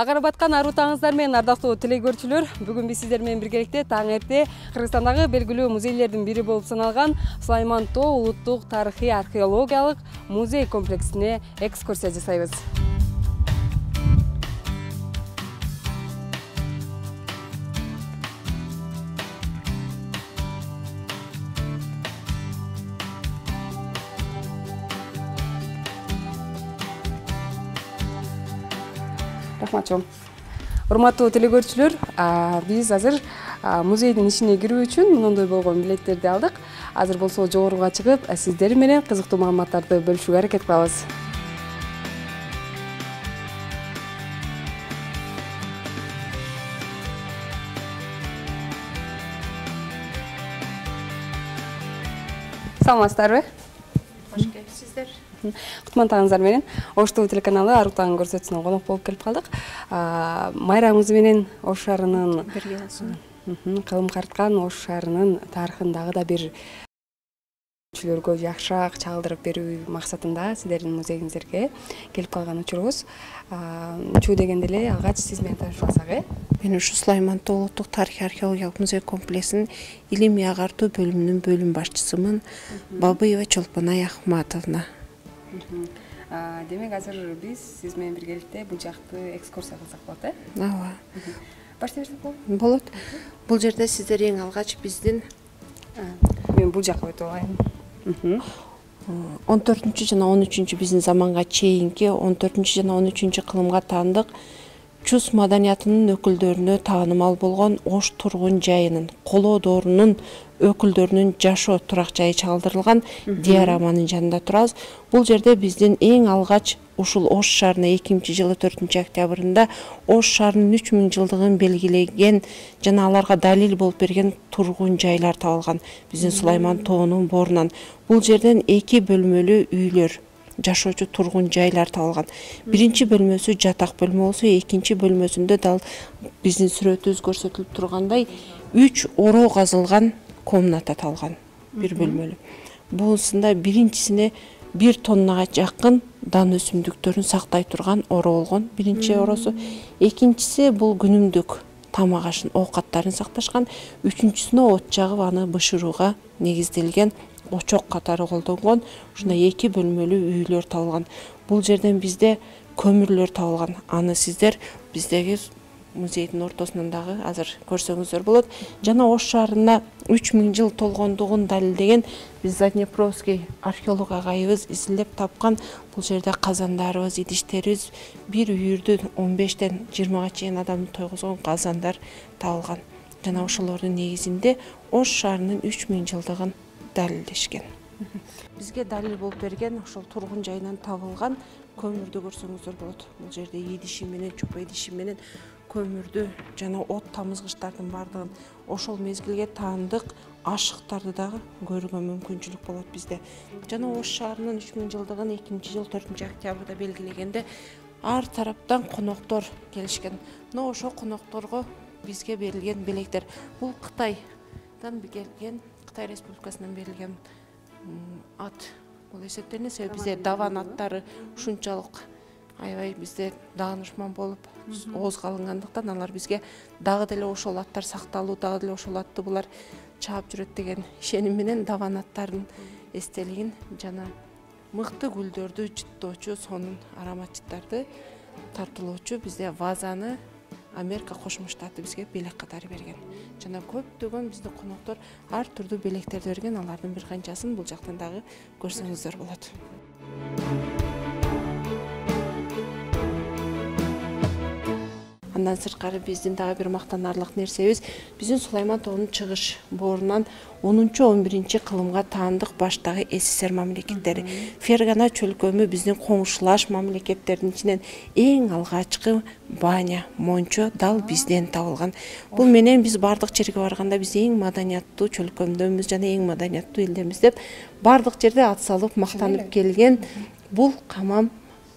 Агар баткан ару таңыңыздар менен ардактуу телекөрүүчүлөр, бүгүн биз сиздер менен биргеликте таң эрте Кыргызстандагы белгилүү музейлердин бири болуп саналган Сулайман Тоо улуттук тарыхый археологиялык музей комплексине экскурсия жасайбыз. Рахмат. Урматтуу телекөрүүчүлөр, биз азыр музейдин ичине кирүү үчүн мындай болгон билеттерди алдык. Азыр болсо жогоруга чыгып, сиздер менен кызыктуу маалыматтарды бөлүшүүгө аракет кылабыз. Саламатсыздарбы? Кош келипсиздер. Кутман таңыңыздар менен Ош ТВ телеканалы Ару таң көрсөтүүсүнө конок болуп келип калдык. Майрамыбыз менен Ош шаарынын кылым карткан Ош шаарынын тарыхын дагы да бир көпчүлөргө жакшыраак чагылдырып берүү максатында сиздердин музейиңиздерге келип калган учурубуз. Чуу дегенде эле алгач сиз менен таанышып алсак, Мен ушу Сулайман Тоо улуттук тарыхый археологиялык музей комплексинин илимий агартуу бөлүмүнүн бөлүм башчысымын, Бабыева Чолпонай Ахматовна. Демек азыр биз сиз менен биргеликте бул жакты экскурсия кылсак болот, Ооба. Баштай берсек Болот. Бул жерде сиздер эң алгач биздин мен бул жакка өтүп алайын. 14 жана 13 биздин заманга чейинки 14 жана 13 кылымга таандык Чус маданиятынын өкүлдөрүнө таанымал болгон Ош тургун жайынын, колоо доорунун өкүлдөрүнүн жашоо турак жайы чагылдырылган диараманын жанында турабыз. Бул жерде биздин эң алгач ушул Ош шаарына 2000-жылы 4-октябрында Ош шаарынын 3000 жылдыгын белгилеген жана аларга далил болуп берген тургун жайлар табылган. Биздин Сулайман Тоонун борунан бул жерден 2 бөлмөлүү үйлөр, жашоочу тургун жайлар табылган. Биринчи бөлмөсү жатак бөлмө болсо, экинчи бөлмөсүндө дал биздин сүрөтүбүз көрсөтүлүп тургандай 3 ороо казылган комната табылган, бир бөлмөлүү. Буусунда биринчисине 1 тоннага жакын дан өсүмдүктөрүн сактай турган ороо болгон, биринчи ороосу. Экинчиси бул күнүмдүк тамак ашын, оокаттарын сакташкан. Үчүнчүсүнө от жагып аны бышырууга негизделген очок катары колдонгон. Ушундай 2 бөлмөлүү үйлөр табылган. Бул жерден бизде көмүрлөр табылган. Аны сиздер биздеги музейдин ортосунан дагы азыр көрсөңүздөр болот. Жана Ош шаарына 3000 жыл толгондугун далилдеген биз Заднепровский археолог агайыбыз изилдеп тапкан бул жерде казандарыбыз, идиштерибиз, бир үйүрдү 15-тен 20-га чейин адамды тойгузгон казандар табылган. Жана ошолордун негизинде Ош шаарынын 3000 жылдыгын далилдешкен. Бизге далил болуп берген ошол тургун жайынан табылган көмүрдү көрсөңүздөр болот. Бул жерде идиши менен, чопо идиши менен көмүрдү жана от тамызгычтардын бардыгын, ошол мезгилге таандык ашыктарды дагы көрүүгө мүмкүнчүлүк болот бизде. Жана Ош шаарынын 3000 жылдыгын 2000-жыл 4-октябрда белгилегенде ар тараптан коноктор келишкен. Мына ошол конокторго бизге берилген белектер. Бул Кытайдан келген, Кытай Республикасынан берилген ат бул эсептелет. Себеби бизде даван аттары ушунчалык аябай бизде даанышман болуп оозго алынгандыктан алар бизге дагы деле ошол аттар сакталуу, дагы деле ошол атты булар чаап жүрөт деген ишеним менен даван аттардын эстелигин жана мыкты гүлдөрдү жыттоочу, сонун ароматчыттарды тартуулоочу бизде вазаны Америка Кошмо Штаты бизге белек катары берген. Жана көптөгөн биздин коноктор ар түрдүү белектерди берген. Алардын бир канчасын бул жактан дагы көрсөңүздөр болот. Андан сырткары биздин дагы бир мактанарлык нерсебиз биздин Сулайман Тоонун чыгыш боорунан 10-11 кылымга таандык баштагы СССР мамлекеттери. Фергана чөлкөмү биздин коңшулаш мамлекеттердин ичинен эң алгачкы баня, мончо дал бизден табылган. Бул менен биз бардык жерге барганда биз эң маданияттуу чөлкөмдөбүз жана эң маданияттуу элдебиз деп бардык жерде ат салып мактанып келген бул камам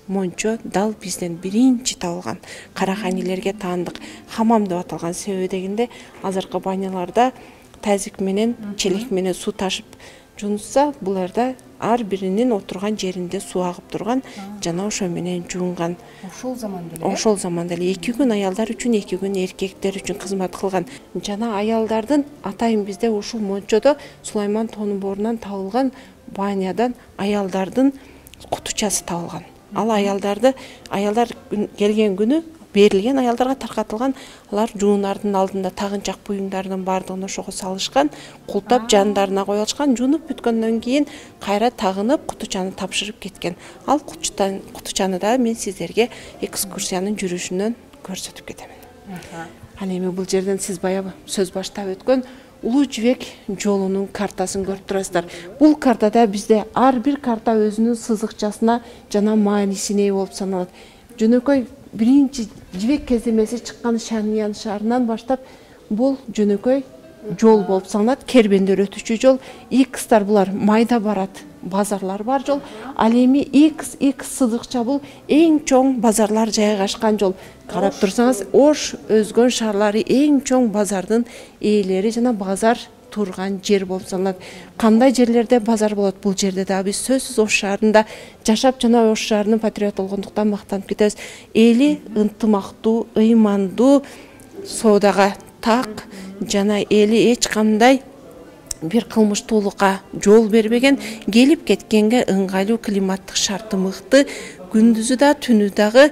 мончо дал бизден биринчи табылган. Караханилерге таандык хамам деп аталган себеби дегенде азыркы баняларда тазик менен, челек менен суу ташып жуунса буларда ар биринин отурган жеринде суу агып турган жана ошо менен жуунган. Ошол заманда эле 2 күн аялдар үчүн, 2 күн эркектер үчүн кызмат кылган. Жана аялдардын атайын бизде ушул Мончодо Сулайман тоонун боорунан табылган банядан аялдардын кутучасы табылган. Ал аялдар келген күнү берилген аялдарга таркатылган, алар жуунардын алдында тагынчак буюмдардын бардыгын ошого салышкан, култап жандарына коюлушкан, жуунуп бүткөндөн кийин кайра тагынып кутучаны тапшырып кеткен. Ал кутучаны да мен сиздерге экскурсиянын жүрүшүнөн көрсөтүп кетемин. Ал эми бул жерден сиз баягы сөз баштап өткөн Улуу Жибек жолунун картасын көрүп турасыздар. Бул картада бизде ар бир карта өзүнүн сызыкчасына жана маанисине болуп саналат. Жөнөкөй биринчи Жибек кездемеси чыккан Шаньян шаарынан баштап бул жөнөкөй жол болуп саналат. Кербендер өтүчү жол. Икстар булар майда барат базарлар бар жол. Ал эми X сызыкча бул эң чоң базарлар жайгашкан жол. Карап турсаңыз, Ош өзгөн шаарлары эң чоң базардын ээлери жана базар турган жер болуп саналат. Кандай жерлерде базар болот? Бул жерде да биз сөзсүз Ош шаарында жашап жана Ош шаарынын патриот болгондуктан мактанып кетебиз. Эли ынтымактуу, ыймандуу, соодага так жана эли эч кандай бир кылмыштуулукка жол бербеген, келип кеткенге ыңгайлуу климаттык шарты мыкты, күндүзү да түнү дагы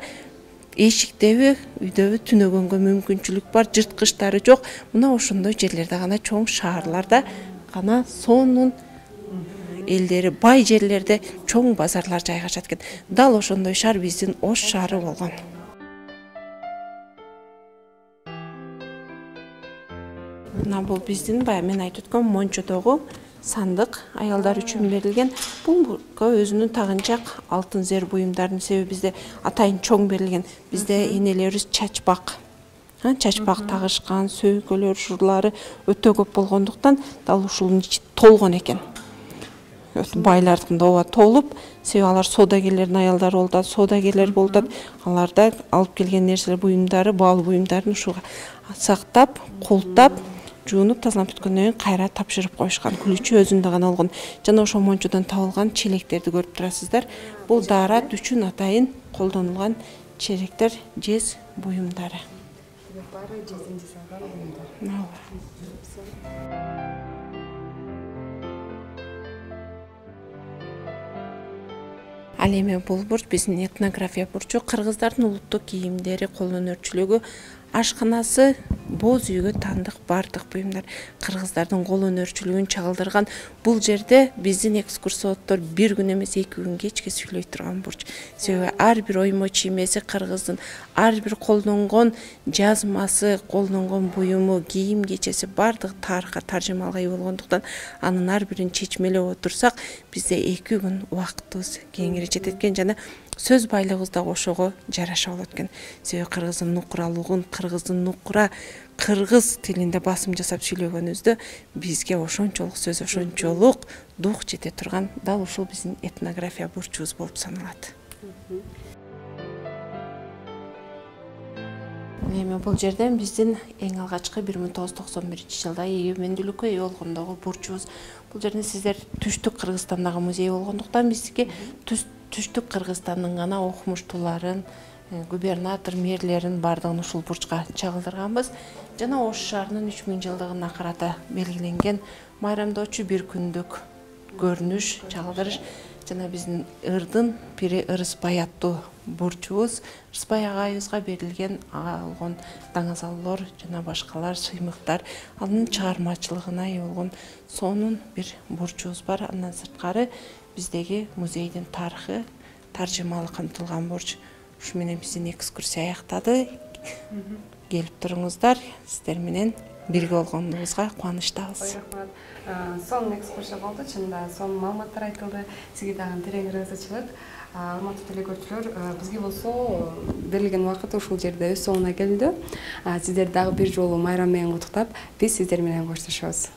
эшиктеби, үйдөбү түнөгөнгө мүмкүнчүлүк бар, жырткычтары жок. Мына ошондой жерлерде гана чоң шаарларда гана сонун элдери бай жерлерде чоң базарлар жайгашат экен. Дал ошондой шаар биздин Ош шаары болгон. Мына бул биздин баягы мен айтып өткөн Мончодогу сандык аялдар үчүн берилген. Бул өзүнүн тагынчак алтын зер буюмдардын себеби bizde атайын чоң берилген. Bizde энелерибиз чачпак тагышкан, сөйкөлөр, журлары өтө көп болгондуктан дал ушунун ичи толгон экен. Байлардын ооба толуп, себеби алар соодагерлердин аялдары болуп, соодагерлер болуп, аларда алып келген нерселер буюмдары, баалуу буюмдарын ушуга сактап, култап, жуунуп тазаланып бүткөндөн кийин кайра тапшырып коюшкан. Күлүчү өзүндө гана болгон. Жана ошо Мончодон табылган челектерди көрүп турасыздар. Бул даарат үчүн атайын колдонулган челектер, жез буюмдары. Баары жезден жасалган буюмдар. Ал эми бул бурч биздин этнография бурчу, кыргыздардын улуттук кийимдери, кол өнөрчүлүгү, ашканасы, боз үйгө тандык бардык буюмдар кыргыздардын кол өнөрчүлүгүн чагылдырган. Бул жерде биздин экскурсоводдор бир күн эмес 2 күн кечке сүйлөй турган бурч. Себеби ар бир оймо чиймеси кыргыздын, ар бир колдонгон жазмасы, колдонгон буюму, кийим кечеси бардык тарыхка таржымалга ээ болгондуктан анын ар бирин чечмелеп отурсак, бизде 2 күн убактыбыз кеңири жетет экен жана сөз байлыгыбыз да ошого жараша болот экен. Себеби кыргыздын нукуралыгын, кыргыздын нукура кыргыз тилинде басым жасап сүйлөгөнүбүздө бизге ошончолук сөз, ошончолук дух жете турган дал ушул биздин этнография бурчубуз болуп саналат. Эми бул жерден биздин эң алгачкы 1991-жылда эгемендүүлүккө ээ болгондогу бурчубуз. Бул жерден сиздер түштүк Кыргызстандагы музей болгондуктан бизге түштүк Кыргызстандын гана окумуштууларын, губернатор, мэрлерин бардыгын ушул бурчка чагылдырганбыз. Жана Ош шаарынын 3000 жылдыгына карата белгиленген майрамдоочу бир күндүк көрүнүш, чагылдырыш жана биздин ырдын пири Ырысбай аттуу бурчубуз, Ырысбай агайыбызга берилген алгон даңазаллар жана башкалар сыймыктар, анын чыгармачылыгына ээ болгон сонун бир бурчубуз бар. Андан сырткары биздеги музейдин тарыхы таржымалы камтылган бурч. Ушу менен биздин экскурсия аяктады. Келип туруңуздар, сиздер менен бирге болгонубузга кубанычтабыз. Сонун экскурсия болду, чынында сонун маалыматтар айтылды. Сизге дагы терең ыраазычылык. Урматтуу телекөрүүчүлөр, бизге болсо берилген убакыт ушул жерде өз соңуна келди. Сиздерди дагы бир жолу майрам менен куттуктап, биз сиздер менен коштошобуз.